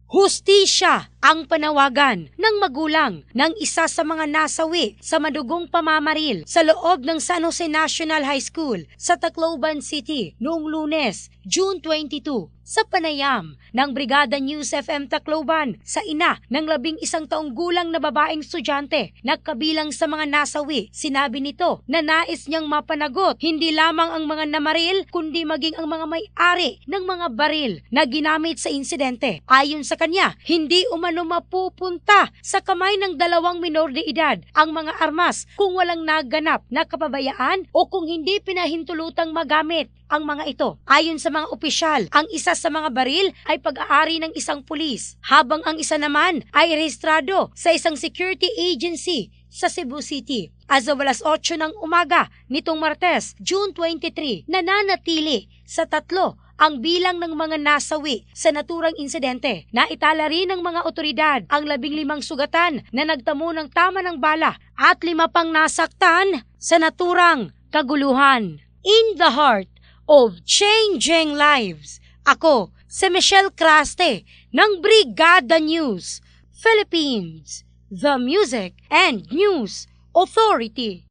Hustisya ang panawagan ng magulang ng isa sa mga nasawi sa madugong pamamaril sa loob ng San Jose National High School sa Tacloban City noong Lunes, June 22 sa panayam ng Brigada News FM Tacloban sa ina ng 11 taong gulang na babaeng estudyante na kabilang sa mga nasawi. Sinabi nito na nais niyang mapanagot hindi lamang ang mga namaril kundi maging ang mga may-ari ng mga baril na ginamit sa insidente. Ayon sa kanya, hindi umano mapupunta sa kamay ng 2 minor de edad ang mga armas kung walang naganap na kapabayaan o kung hindi pinahintulutang magamit ang mga ito. Ayon sa mga opisyal, ang isa sa mga baril ay pag-aari ng isang pulis, habang ang isa naman ay rehistrado sa isang security agency sa Cebu City. As of 8:00 ng umaga nitong Martes, June 23, nananatili sa 3 ang bilang ng mga nasawi sa naturang insidente. Naitala rin ng mga otoridad ang 15 sugatan na nagtamo ng tama ng bala at 5 pang nasaktan sa naturang kaguluhan. In the heart of changing lives, ako si Michelle Craste ng Brigada News Philippines, the Music and News Authority.